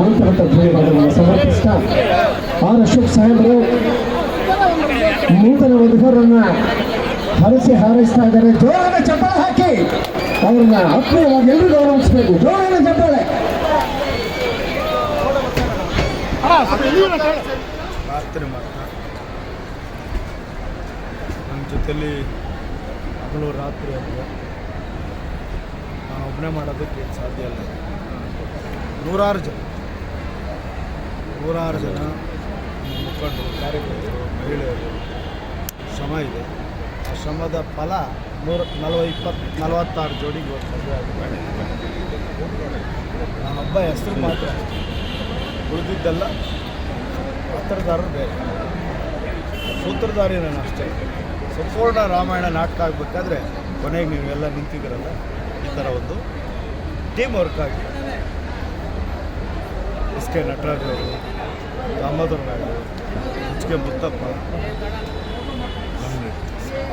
ಅನಂತ ಧನ್ಯವಾದಗಳನ್ನು ಸಮರ್ಪಿಸ್ತಾ ಆರ್ ಅಶೋಕ್ ಸಾಹೇಬರು ನೂತನ ವಧುವರನ್ನ ಹರಸಿ ಹಾರೈಸ್ತಾ ಇದ್ದಾರೆ. ಜೋರಾದ ಚಪ್ಪಾಳೆ ಹಾಕಿ ಅವ್ರನ್ನ ಆತ್ಮೀಯವಾಗಿ ಎಲ್ಲರೂ ಗೌರವಿಸಬೇಕು. ಜೋರಾದ ಚಪ್ಪಾಳೆ. ಪ್ರಾರ್ಥನೆ ಮಾಡ್ತಾ ನನ್ನ ಜೊತೆಲಿ ಹಗಲು ರಾತ್ರಿ ಅಂದರೆ ನಾನು ಒಬ್ಬನೇ ಮಾಡೋದಕ್ಕೆ ಸಾಧ್ಯ ಇಲ್ಲ. ನೂರಾರು ಜನ ಮುಖಂಡರು, ಕಾರ್ಯಕರ್ತರು, ಮಹಿಳೆಯರು ಶ್ರಮ ಇದೆ. ಆ ಶ್ರಮದ ಫಲ 46 ಜೋಡಿಗೆ ಮದುವೆ ಆಗಿದೆ. ನಾನೊಬ್ಬ ಹೆಸರು ಮಾತ್ರ, ಉಳಿದಿದ್ದೆಲ್ಲ ಪಾತ್ರಧಾರರು ಬೇರೆ, ಸೂತ್ರಧಾರಿ ನಾನು ಅಷ್ಟೇ. ಸಂಪೂರ್ಣ ರಾಮಾಯಣ ನಾಟಕ ಆಗಬೇಕಾದ್ರೆ ಕೊನೆಗೆ ನೀವೆಲ್ಲ ನಿಂತಿದ್ದೀರಲ್ಲ, ಈ ಥರ ಒಂದು ಟೀಮ್ ವರ್ಕ್ ಆಗಿ ಎಸ್ ಕೆ ನಟರಾಜ್ ಅವರು, Damodara Naidu, H K Muthappa,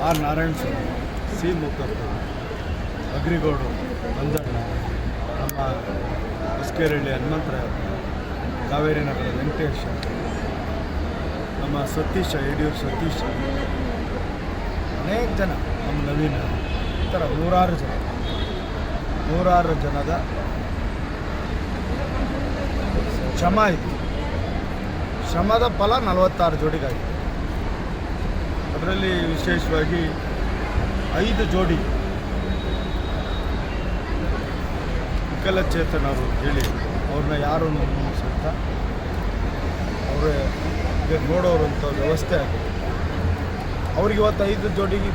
R Narayana Swamy, C Muthappa, ಅಗ್ರಿಗೌಡರು, ಮಂಜಣ್ಣ, ನಮ್ಮ ಹೊಸಕೆರಳ್ಳಿ ಹನುಮಂತರಾಯ, ಕಾವೇರಿ ನಗರ ವೆಂಕಟೇಶ, ನಮ್ಮ ಸತೀಶ, ಯಡಿಯೂರು ಸತೀಶ, ಅನೇಕ ಜನ, ನಮ್ಮ ನವೀನ, ಈ ಥರ ನೂರಾರು ಜನದ ಶ್ರಮ ಇದೆ. ಶ್ರಮದ ಫಲ 46 ಜೋಡಿಗಾಗಿದೆ. ಅದರಲ್ಲಿ ವಿಶೇಷವಾಗಿ 5 ಜೋಡಿ ವಿಕಲಚೇತನರು ಹೇಳಿ ಅವ್ರನ್ನ ಯಾರು ಸಹಿತ ಅವರೇ ನೋಡೋರಂಥ ವ್ಯವಸ್ಥೆ ಆಗಿದೆ. ಅವ್ರಿಗೆ ಇವತ್ತು 5 ಜೋಡಿಗೆ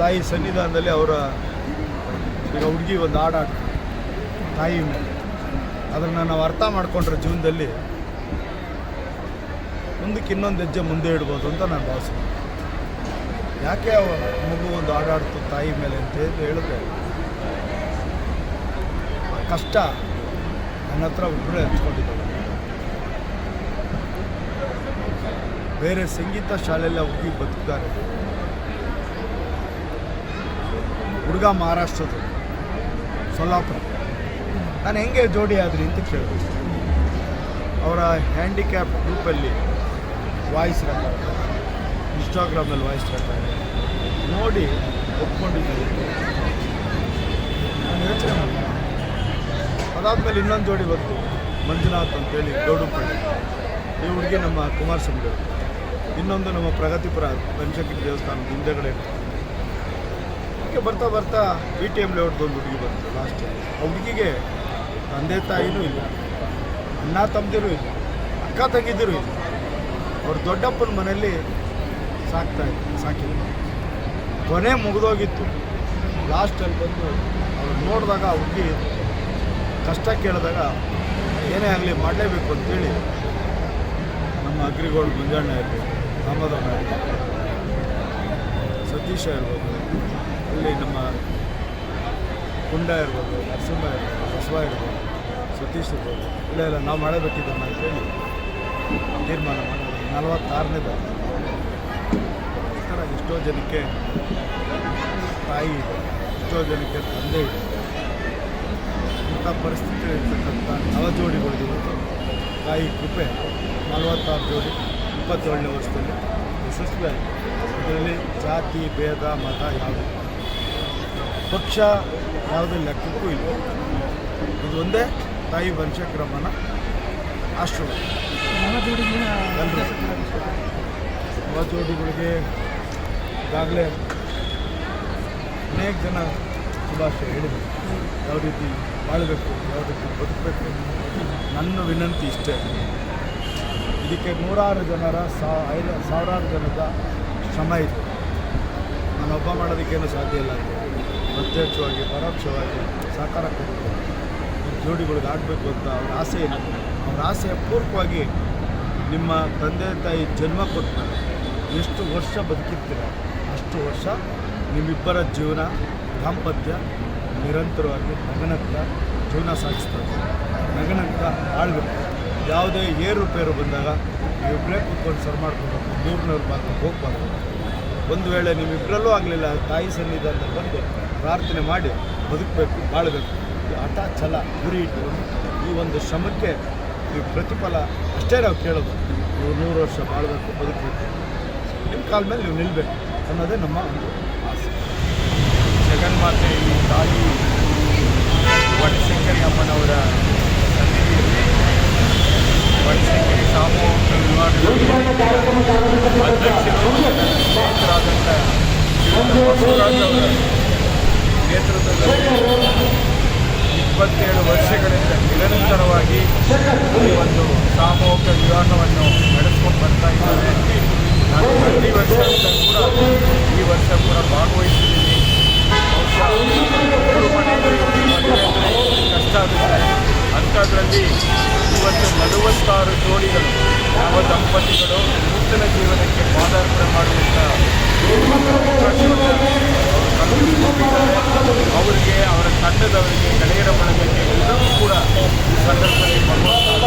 ತಾಯಿ ಸನ್ನಿಧಾನದಲ್ಲಿ ಈಗ ಹುಡುಗಿ ಒಂದು ಹಾಡಾಡ್ತಾರೆ ತಾಯಿ ಮೇಲೆ. ಅದನ್ನು ನಾವು ಅರ್ಥ ಮಾಡಿಕೊಂಡ್ರೆ ಜೀವನದಲ್ಲಿ ಮುಂದಕ್ಕೆ ಇನ್ನೊಂದು ಹೆಜ್ಜೆ ಮುಂದೆ ಇಡ್ಬೋದು ಅಂತ ನಾನು ಭಾವಿಸ್ತೀನಿ. ಯಾಕೆ ಮಗು ಒಂದು ಹಾಡಾಡ್ತು ತಾಯಿ ಮೇಲೆ ಅಂತ ಹೇಳಿದ್ರೆ, ಕಷ್ಟ ನನ್ನ ಹತ್ರ ಒಬ್ಬರೇ ಹಂಚ್ಕೊಂಡಿದ್ದಾರೆ. ಬೇರೆ ಸಂಗೀತ ಶಾಲೆಯಲ್ಲ ಹುಡುಗಿ ಬದುಕಿದ್ದಾರೆ. ಹುಡುಗ ಮಹಾರಾಷ್ಟ್ರದ ಸೊಲ್ಲಾಪುರ. ನಾನು ಹೆಂಗೆ ಜೋಡಿ ಆದ್ರಿ ಅಂತ ಕೇಳ್ಬೋದು. ಅವರ ಹ್ಯಾಂಡಿಕ್ಯಾಪ್ ಗ್ರೂಪಲ್ಲಿ ವಾಯ್ಸ್ ರೆಕಾರ್ಡ್, ಇನ್ಸ್ಟಾಗ್ರಾಮಲ್ಲಿ ವಾಯ್ಸ್ ರೆಕಾರ್ಡ್ ನೋಡಿ ಒಪ್ಕೊಂಡಿದ್ದೀನಿ. ನಾನು ಯೋಚನೆ ಮಾಡಿ ಅದಾದಮೇಲೆ ಇನ್ನೊಂದು ಜೋಡಿ ಬಂತು, ಮಂಜುನಾಥ್ ಅಂತೇಳಿ ಗೌಡುಪಳ್ಳಿ. ಈ ಹುಡುಗಿ ನಮ್ಮ ಕುಮಾರಸ್ವಾಮಿ. ಇನ್ನೊಂದು ನಮ್ಮ ಪ್ರಗತಿಪುರ ಪಂಚಕಿ ದೇವಸ್ಥಾನದ ಹಿಂದೆಗಡೆ ಹೀಗೆ ಬರ್ತಾ BTM ಲೇಔಟ್ದು ಒಂದು ಹುಡುಗಿ ಬಂತು ಲಾಸ್ಟ್ ಟೈಮ್. ಆ ಹುಡುಗಿಗೆ ತಂದೆ ತಾಯಿನೂ ಇಲ್ಲ, ಅಣ್ಣ ತಮ್ಮದಿರೂ ಇಲ್ಲ, ಅಕ್ಕ ತಂಗಿದಿರೂ ಇಲ್ಲ. ಅವ್ರ ದೊಡ್ಡಪ್ಪನ ಮನೆಯಲ್ಲಿ ಸಾಕಿದ್ರು. ಕೊನೆ ಮುಗಿದೋಗಿತ್ತು. ಲಾಸ್ಟಲ್ಲಿ ಬಂದು ಅವ್ರು ನೋಡಿದಾಗ ಆ ಹುಡುಗಿ ಕಷ್ಟ ಕೇಳಿದಾಗ ಏನೇ ಆಗಲಿ ಮಾಡಲೇಬೇಕು ಅಂತೇಳಿ ನಮ್ಮ ಅಗ್ರಿಗೋಲ್ಡ್ ಮಂಜಣ್ಣ ಇರ್ಬೋದು, ದಾಮೋದರ ನಾಯ್ಡು, ಸತೀಶ ಇರ್ಬೋದು, ಅಲ್ಲಿ ನಮ್ಮ ಕುಂಡ ಇರ್ಬೋದು, ನರಸಿಂಹ ಇರ್ಬೋದು, ಬಸವ ಇರ್ಬೋದು, ಸತೀಶ್ ಇರ್ಬೋದು, ಇಲ್ಲ ನಾವು ಮಾಡಬೇಕಿದ್ದನ್ನು ಅಂತೇಳಿ ತೀರ್ಮಾನ ಮಾಡೋದು. 46ನೇದು. ಈ ಥರ ಎಷ್ಟೋ ಜನಕ್ಕೆ ತಾಯಿ ಇದೆ, ಎಷ್ಟೋ ಜನಕ್ಕೆ ತಂದೆ ಇದೆ. ಇಂಥ ಪರಿಸ್ಥಿತಿ ಇರ್ತಕ್ಕಂಥ ನವಜೋಡಿಗಳಿಗೆ ಇವತ್ತು ತಾಯಿ ಕೃಪೆ 46 ಜೋಡಿ 27ನೇ ವರ್ಷದಲ್ಲಿ ಯಶಸ್ವಿಯಾಗಿದೆ. ಇದರಲ್ಲಿ ಜಾತಿ, ಭೇದ, ಮತ ಯಾವುದು, ಪಕ್ಷ ಯಾವುದೇ ಲೆಕ್ಕಕ್ಕೂ ಇಲ್ಲ. ಇದು ಒಂದೇ ತಾಯಿ ವಂಶಕ್ರಮನ ಆಶೀರ್ವಾದ. ನವಜೋಡಿಗಳಿಗೆ ಈಗಾಗಲೇ ಅನೇಕ ಜನ ಶುಭಾಶಯ ಹೇಳಿದರು. ಯಾವ ರೀತಿ ಬಾಳಬೇಕು, ಯಾವ ರೀತಿ ಬದುಕಬೇಕು. ನನ್ನ ವಿನಂತಿ ಇಷ್ಟೇ, ಇದಕ್ಕೆ ನೂರಾರು ಜನರ ಸಾವಿರಾರು ಜನದ ಶ್ರಮ ಇದೆ. ನಾನೊಬ್ಬ ಮಾಡೋದಕ್ಕೇನು ಸಾಧ್ಯ ಇಲ್ಲ. ಪ್ರತ್ಯಕ್ಷವಾಗಿ ಪರೋಕ್ಷವಾಗಿ ಸಹಕಾರ ಕೊಟ್ಟು ಜೋಡಿಗಳಿಗೆ ಆಡಬೇಕು ಅಂತ ಅವ್ರ ಆಸೆ ಇದೆ. ಅವ್ರ ಆಸೆಯ ಪೂರ್ವಕವಾಗಿ ನಿಮ್ಮ ತಂದೆ ತಾಯಿ ಜನ್ಮ ಕೊಡ್ತಾರೆ. ಎಷ್ಟು ವರ್ಷ ಬದುಕಿರ್ತೀರ ಅಷ್ಟು ವರ್ಷ ನಿಮ್ಮಿಬ್ಬರ ಜೀವನ ದಾಂಪತ್ಯ ನಿರಂತರವಾಗಿ ನಗನಗ್ತಾ ಜೀವನ ಸಾಗಿಸ್ತಾರೆ. ನಗನಗ್ತಾ ಆಳ್ಬೇಕು. ಯಾವುದೇ ಏರುಪೇರು ಬಂದಾಗ ನೀವಿಬ್ಬರೇ ಕೂತ್ಕೊಂಡು ಸರ್ ಮಾಡ್ಕೊಂಡು ನೂರು ಮಾತ್ರ ಹೋಗ್ಬಾರ್ದು. ಒಂದು ವೇಳೆ ನಿಮ್ಮಿಬ್ಬರಲ್ಲೂ ಆಗಲಿಲ್ಲ, ತಾಯಿ ಸನ್ನಿಧಾನದಲ್ಲಿ ಬಂದು ಪ್ರಾರ್ಥನೆ ಮಾಡಿ ಬದುಕಬೇಕು, ಬಾಳಬೇಕು. ಹಠ ಛಲ ಗುರಿ ಇಟ್ಕೊಂಡು ಈ ಒಂದು ಶ್ರಮಕ್ಕೆ ನೀವು ಪ್ರತಿಫಲ ಅಷ್ಟೇ ನಾವು ಕೇಳೋದು. ನೀವು 100 ವರ್ಷ ಬಾಳಬೇಕು, ಬದುಕಬೇಕು, ನಿಮ್ಮ ಕಾಲ ಮೇಲೆ ನೀವು ನಿಲ್ಲಬೇಕು ಅನ್ನೋದೇ ನಮ್ಮ ಒಂದು ಆಸೆ. ಜಗನ್ಮಾತೆ ಈ ತಾಯಿ ಬನಶಂಕರಿ ಅಮ್ಮನವರ ಸನ್ನಿಧಿಯಲ್ಲಿ ಬನಶಂಕರಿ ಸಾಮೂಹಿಕ ವಿವಾಹದ ಅಧ್ಯಕ್ಷರು ಸ್ನೇಹಿತರಾದಂಥ ಬಸವರಾಜ್ ಅವರ ನೇತೃತ್ವದಲ್ಲಿ 27 ವರ್ಷಗಳಿಂದ ನಿರಂತರವಾಗಿ ಈ ಒಂದು ಸಾಮೂಹಿಕ ವಿವಾಹವನ್ನು ನಡೆಸ್ಕೊಂಡು ಬರ್ತಾ ಇದ್ದಾರೆ. ನಾನು ಪ್ರತಿ ವರ್ಷ ಅಂತ ಕೂಡ ಈ ವರ್ಷ ಕೂಡ ಭಾಗವಹಿಸಿದ್ದೀನಿ. ಬಹುಶಃ 3 ಮನೆಯಲ್ಲಿ ಮದುವೆ ಅಂದರೆ ಕಷ್ಟ ಆಗುತ್ತೆ. ಅಂಥದ್ರಲ್ಲಿ ಇವತ್ತು 46 ಜೋಡಿಗಳು ಯಾವ ದಂಪತಿಗಳು ನೂತನ ಜೀವನಕ್ಕೆ ಪಾದಾರ್ಪಣೆ ಮಾಡುವಂಥ ಅವರಿಗೆ, ಅವರ ತಂಡದವರಿಗೆ, ಗೆಳೆಯರ ಬಳಗಕ್ಕೆ ಎಲ್ಲರೂ ಕೂಡ ಈ ಸಂದರ್ಭದಲ್ಲಿ ಭಗವಂತ